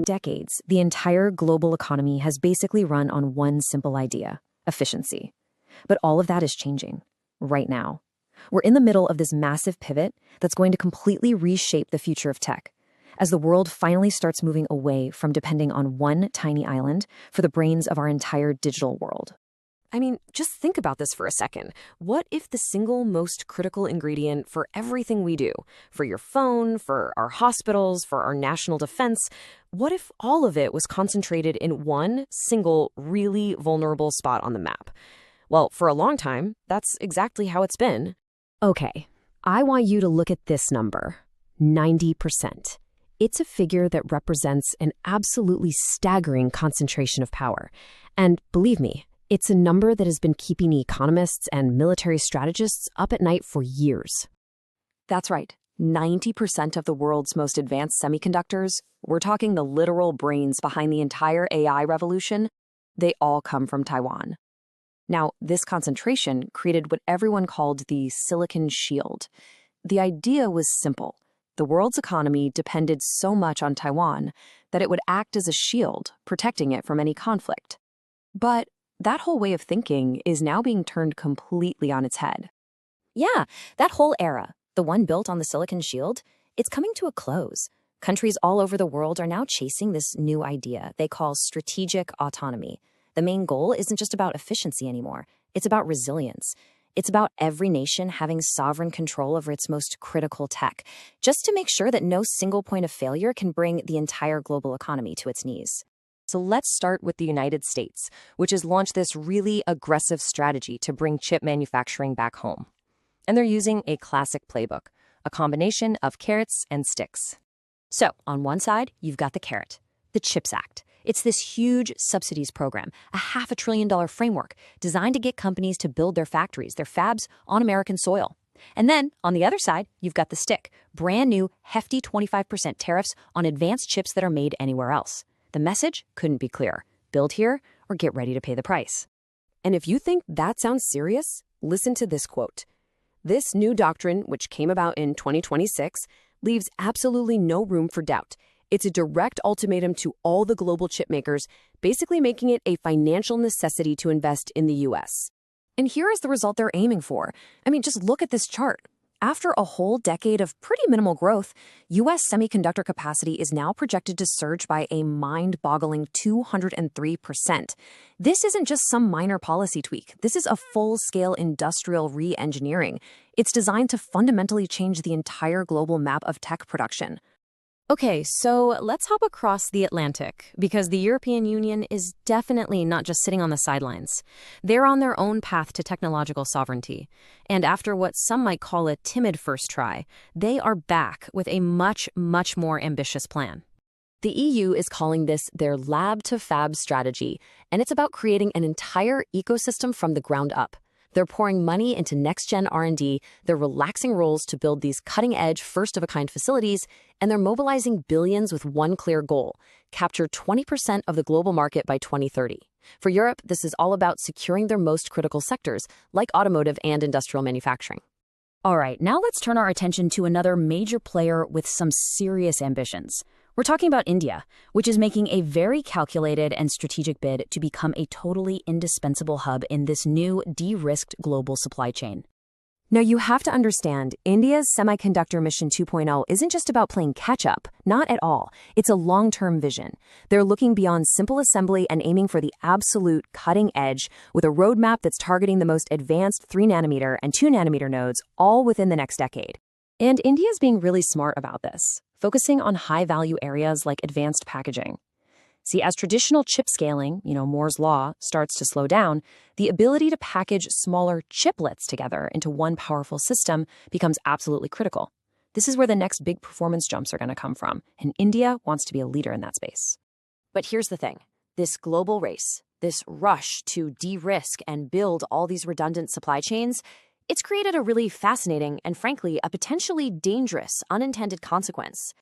decades, the entire global economy has basically run on one simple idea: efficiency. But all of that is changing right now. We're in the middle of this massive pivot that's going to completely reshape the future of tech, as the world finally starts moving away from depending on one tiny island for the brains of our entire digital world. I mean, just think about this for a second. What if the single most critical ingredient for everything we do, for your phone, for our hospitals, for our national defense, what if all of it was concentrated in one single, really vulnerable spot on the map? Well, for a long time, that's exactly how it's been. Okay, I want you to look at this number: 90%. It's a figure that represents an absolutely staggering concentration of power. And believe me, it's a number that has been keeping economists and military strategists up at night for years. That's right. 90% of the world's most advanced semiconductors, we're talking the literal brains behind the entire AI revolution, they all come from Taiwan. Now, this concentration created what everyone called the silicon shield. The idea was simple. The world's economy depended so much on Taiwan that it would act as a shield, protecting it from any conflict. But that whole way of thinking is now being turned completely on its head. Yeah, that whole era, the one built on the silicon shield, it's coming to a close. Countries all over the world are now chasing this new idea they call strategic autonomy. The main goal isn't just about efficiency anymore. It's about resilience. It's about every nation having sovereign control over its most critical tech, just to make sure that no single point of failure can bring the entire global economy to its knees. So let's start with the United States, which has launched this really aggressive strategy to bring chip manufacturing back home. And they're using a classic playbook, a combination of carrots and sticks. So, on one side, you've got the carrot, the CHIPS Act. It's this huge subsidies program, a $500 billion framework designed to get companies to build their factories, their fabs, on American soil. And then, on the other side, you've got the stick, brand new, hefty 25% tariffs on advanced chips that are made anywhere else. The message couldn't be clearer. Build here or get ready to pay the price. And if you think that sounds serious, listen to this quote. This new doctrine, which came about in 2026, leaves absolutely no room for doubt. It's a direct ultimatum to all the global chip makers, basically making it a financial necessity to invest in the U.S. And here is the result they're aiming for. I mean, just look at this chart. After a whole decade of pretty minimal growth, U.S. semiconductor capacity is now projected to surge by a mind-boggling 203%. This isn't just some minor policy tweak. This is a full-scale industrial re-engineering. It's designed to fundamentally change the entire global map of tech production. Okay, so let's hop across the Atlantic, because the European Union is definitely not just sitting on the sidelines. They're on their own path to technological sovereignty. And after what some might call a timid first try, they are back with a much, much more ambitious plan. The EU is calling this their lab-to-fab strategy, and it's about creating an entire ecosystem from the ground up. They're pouring money into next-gen R&D, they're relaxing rules to build these cutting-edge, first-of-a-kind facilities, and they're mobilizing billions with one clear goal: capture 20% of the global market by 2030. For Europe, this is all about securing their most critical sectors, like automotive and industrial manufacturing. All right, now let's turn our attention to another major player with some serious ambitions. We're talking about India, which is making a very calculated and strategic bid to become a totally indispensable hub in this new, de-risked global supply chain. Now, you have to understand, India's Semiconductor Mission 2.0 isn't just about playing catch-up. Not at all. It's a long-term vision. They're looking beyond simple assembly and aiming for the absolute cutting edge with a roadmap that's targeting the most advanced 3nm and 2nm nodes all within the next decade. And India's being really smart about this, focusing on high-value areas like advanced packaging. See, as traditional chip scaling, Moore's Law, starts to slow down, the ability to package smaller chiplets together into one powerful system becomes absolutely critical. This is where the next big performance jumps are going to come from, and India wants to be a leader in that space. But here's the thing. This global race, this rush to de-risk and build all these redundant supply chains, it's created a really fascinating and, frankly, a potentially dangerous unintended consequence.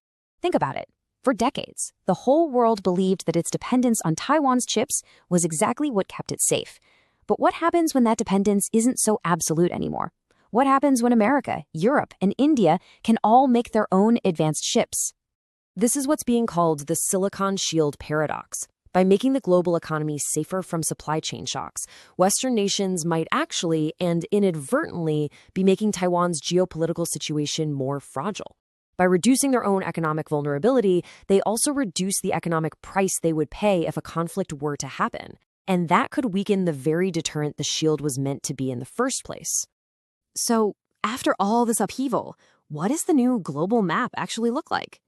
Think about it. For decades, the whole world believed that its dependence on Taiwan's chips was exactly what kept it safe. But what happens when that dependence isn't so absolute anymore? What happens when America, Europe, and India can all make their own advanced chips? This is what's being called the Silicon Shield paradox. By making the global economy safer from supply chain shocks, Western nations might actually and inadvertently be making Taiwan's geopolitical situation more fragile. By reducing their own economic vulnerability, they also reduce the economic price they would pay if a conflict were to happen. And that could weaken the very deterrent the shield was meant to be in the first place. So, after all this upheaval, what does the new global map actually look like?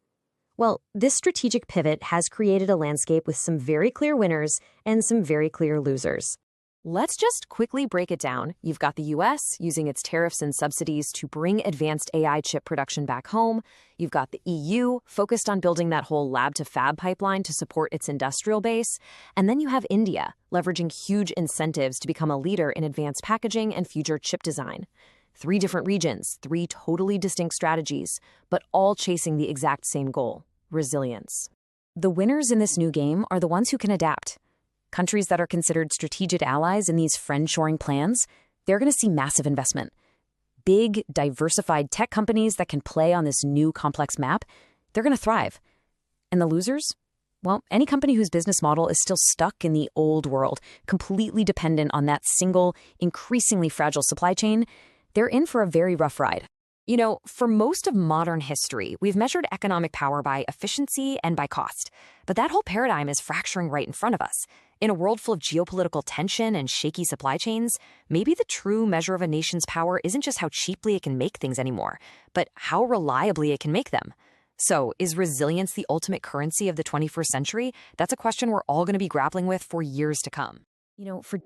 Well, this strategic pivot has created a landscape with some very clear winners and some very clear losers. Let's just quickly break it down. You've got the US using its tariffs and subsidies to bring advanced AI chip production back home. You've got the EU focused on building that whole lab-to-fab pipeline to support its industrial base. And then you have India leveraging huge incentives to become a leader in advanced packaging and future chip design. 3 different regions, 3 totally distinct strategies, but all chasing the exact same goal: resilience. The winners in this new game are the ones who can adapt. Countries that are considered strategic allies in these friend-shoring plans, they're going to see massive investment. Big, diversified tech companies that can play on this new complex map, they're going to thrive. And the losers? Well, any company whose business model is still stuck in the old world, completely dependent on that single, increasingly fragile supply chain, they're in for a very rough ride. You know, for most of modern history, we've measured economic power by efficiency and by cost. But that whole paradigm is fracturing right in front of us. In a world full of geopolitical tension and shaky supply chains, maybe the true measure of a nation's power isn't just how cheaply it can make things anymore, but how reliably it can make them. So, is resilience the ultimate currency of the 21st century? That's a question we're all going to be grappling with for years to come. For